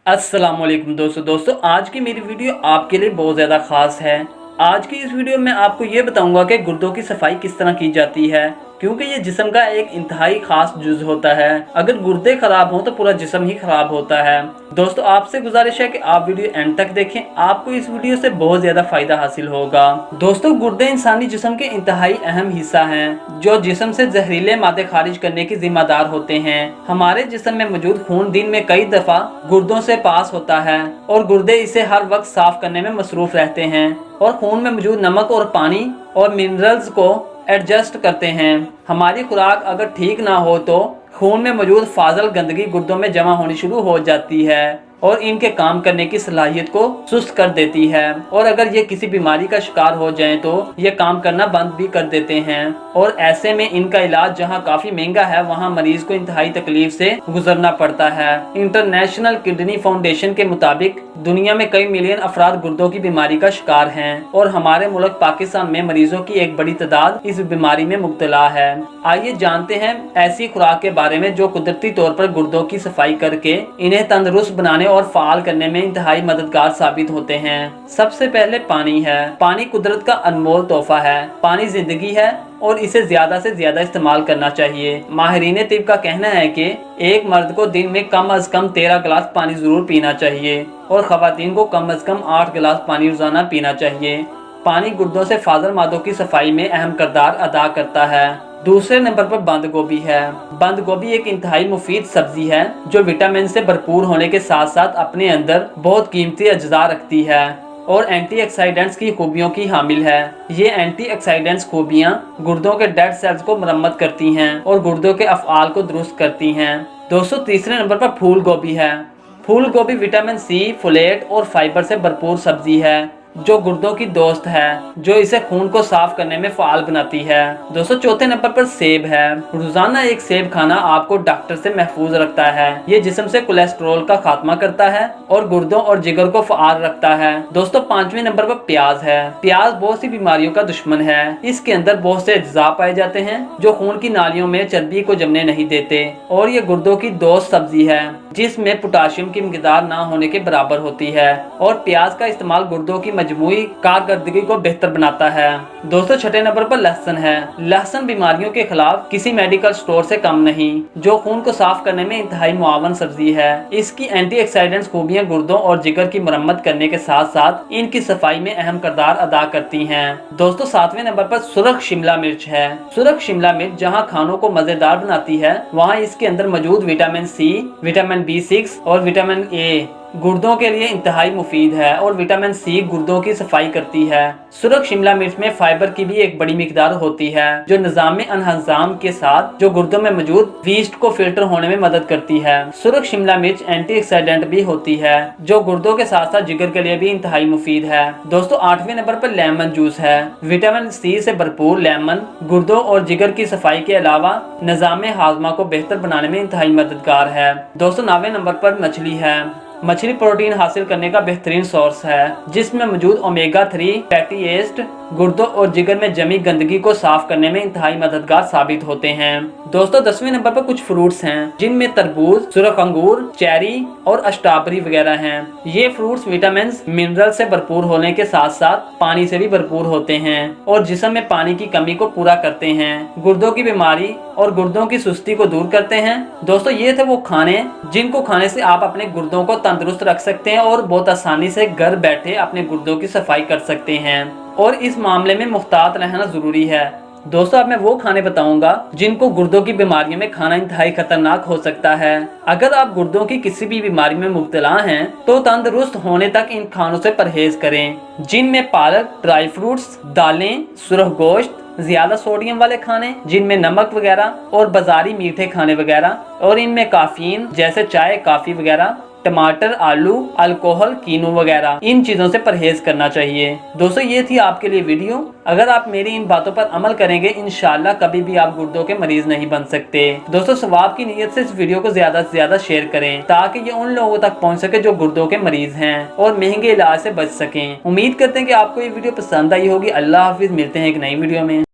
अस्सलाम वालेकुम दोस्तों आज की मेरी वीडियो आपके लिए बहुत ज़्यादा ख़ास है। आज की इस वीडियो में आपको ये बताऊंगा कि गुर्दों की सफाई किस तरह की जाती है, क्योंकि ये जिस्म का एक इंतहाई ख़ास जुज होता है। अगर गुर्दे ख़राब हों तो पूरा जिस्म ही ख़राब होता है। दोस्तों आपसे गुजारिश है कि आप वीडियो एंड तक देखें, आपको इस वीडियो से बहुत ज़्यादा फ़ायदा हासिल होगा। दोस्तों गुर्दे इंसानी जिस्म के इंतहाई अहम हिस्सा हैं, जो जिस्म से जहरीले मादे खारिज करने की जिम्मेदार होते हैं। हमारे जिस्म में मौजूद खून दिन में कई दफ़ा गुर्दों से पास होता है और गुर्दे इसे हर वक्त साफ करने में मसरूफ रहते हैं और खून में मौजूद नमक और पानी और मिनरल्स को एडजस्ट करते हैं। हमारी खुराक अगर ठीक ना हो तो खून में मौजूद फाजल गंदगी गुर्दों में जमा होनी शुरू हो जाती है और इनके काम करने की सलाहियत को सुस्त कर देती है, और अगर ये किसी बीमारी का शिकार हो जाएं तो ये काम करना बंद भी कर देते हैं। और ऐसे में इनका इलाज जहां काफ़ी महंगा है, वहां मरीज को इंतहाई तकलीफ से गुजरना पड़ता है। इंटरनेशनल किडनी फाउंडेशन के मुताबिक दुनिया में कई मिलियन अफराद गुर्दों की बीमारी का शिकार हैं और हमारे मुल्क पाकिस्तान में मरीजों की एक बड़ी तादाद इस बीमारी में मुब्तला है। आइए जानते हैं ऐसी खुराक के बारे में जो कुदरती तौर पर गुर्दों की सफाई करके इन्हें तंदुरुस्त बनाने और फाल करने में इंतहाई मददगार साबित होते हैं। सबसे पहले पानी है। पानी कुदरत का अनमोल तोहफा है। पानी जिंदगी है और इसे ज्यादा से ज्यादा इस्तेमाल करना चाहिए। माहिरीन तिब का कहना है कि एक मर्द को दिन में कम अज कम 13 गिलास पानी जरूर पीना चाहिए और खवातीन को कम अज कम 8 गिलास पानी रोजाना पीना चाहिए। पानी गुर्दों से फाजल मादों की सफाई में अहम किरदार अदा करता है। दूसरे नंबर पर बंद गोभी है। बंद गोभी एक इंतहाई मुफीद सब्जी है जो विटामिन से भरपूर होने के साथ साथ अपने अंदर बहुत कीमती अज्जा रखती है और एंटीऑक्सीडेंट्स की खूबियों की हामिल है। ये एंटीऑक्सीडेंट्स खूबियाँ गुर्दों के डेड सेल्स को मरम्मत करती हैं और गुर्दों के अफ़आल को दुरुस्त करती हैं। दोस्तों तीसरे नंबर पर फूल गोभी है। फूल गोभी विटामिन सी, फोलेट और फाइबर से भरपूर सब्जी है जो गुर्दों की दोस्त है, जो इसे खून को साफ करने में फाल बनाती है। दोस्तों चौथे नंबर पर सेब है। रोजाना एक सेब खाना आपको डॉक्टर से महफूज रखता है। ये जिस्म से कोलेस्ट्रॉल का खात्मा करता है और गुर्दों और जिगर को फाल रखता है। दोस्तों पांचवें नंबर पर प्याज है। प्याज बहुत सी बीमारियों का दुश्मन है। इसके अंदर बहुत से अज्जा पाए जाते हैं जो खून की नालियों में चर्बी को जमने नहीं देते और ये गुर्दों की दोस्त सब्जी है जिसमें पोटाशियम की मिकदार ना होने के बराबर होती है, और प्याज का इस्तेमाल गुर्दों की मजमूई कारकर्दगी को बेहतर बनाता है। दोस्तों छठे नंबर पर लहसुन है। लहसुन बीमारियों के खिलाफ किसी मेडिकल स्टोर से कम नहीं, जो खून को साफ करने में इंतहाई मुआवन सब्जी है। इसकी एंटीऑक्सीडेंट्स खूबियां गुर्दों और जिगर की मरम्मत करने के साथ साथ इनकी सफाई में अहम किरदार अदा करती हैं। दोस्तों सातवें नंबर पर सुरख शिमला मिर्च है। सुरख शिमला मिर्च जहाँ खानों को मजेदार बनाती है, वहाँ इसके अंदर मौजूद विटामिन सी, विटामिन B6 और विटामिन ए गुर्दों के लिए इंतहाई मुफीद है और विटामिन सी गुर्दों की सफाई करती है। सुरख शिमला मिर्च में फाइबर की भी एक बड़ी मिकदार होती है जो निज़ाम अनहज़ाम के साथ जो गुर्दों में मौजूद वेस्ट को फिल्टर होने में मदद करती है। सुरख शिमला मिर्च एंटीऑक्सीडेंट भी होती है जो गुर्दों के साथ साथ जिगर के लिए भी इंतहाई मुफीद है। दोस्तों आठवें नंबर पर लेमन जूस है। विटामिन सी से भरपूर लेमन गुर्दों और जिगर की सफाई के अलावा निज़ाम हाजमा को बेहतर बनाने में इंतहाई मददगार है। दोस्तों 9वें नंबर पर मछली है। मछली प्रोटीन हासिल करने का बेहतरीन सोर्स है जिसमें मौजूद ओमेगा 3 फैटी एसिड गुर्दों और जिगर में जमी गंदगी को साफ करने में इंतहाई मददगार साबित होते हैं। दोस्तों 10वें नंबर पर कुछ फ्रूट्स हैं जिनमें तरबूज, सुरख अंगूर, चेरी और स्ट्रॉबेरी वगैरह हैं। ये फ्रूट्स विटामिन मिनरल से भरपूर होने के साथ साथ पानी से भी भरपूर होते हैं और जिस्म में पानी की कमी को पूरा करते हैं, गुर्दों की बीमारी और गुर्दों की सुस्ती को दूर करते हैं। दोस्तों ये थे वो खाने जिनको खाने से आप अपने गुर्दों को तंदुरुस्त रख सकते हैं और बहुत आसानी से घर बैठे अपने गुर्दों की सफाई कर सकते हैं, और इस मामले में मुहतात रहना जरूरी है। दोस्तों अब मैं वो खाने बताऊंगा जिनको गुर्दों की बीमारियों में खाना इंतहाई खतरनाक हो सकता है। अगर आप गुर्दों की किसी भी बीमारी में मुब्तला हैं तो तंदुरुस्त होने तक इन खानों से परहेज करें, जिनमें पालक, ड्राई फ्रूट्स, दालें, सुरख गोश्त, ज्यादा सोडियम वाले खाने जिनमें नमक वगैरह और बाजारी मीठे खाने वगैरह, और इनमें काफीन जैसे चाय, कॉफी वगैरह, टमाटर, आलू, अल्कोहल, कीनो वगैरह, इन चीजों से परहेज करना चाहिए। दोस्तों ये थी आपके लिए वीडियो। अगर आप मेरी इन बातों पर अमल करेंगे इंशाल्लाह कभी भी आप गुर्दों के मरीज नहीं बन सकते। दोस्तों सवाब की नीयत से इस वीडियो को ज्यादा से ज्यादा शेयर करें ताकि ये उन लोगों तक पहुंच सके जो गुर्दों के मरीज हैं और महंगे इलाज से बच सकें। उम्मीद करते हैं कि आपको ये वीडियो पसंद आई होगी। अल्लाह हाफिज, मिलते हैं एक नई वीडियो में।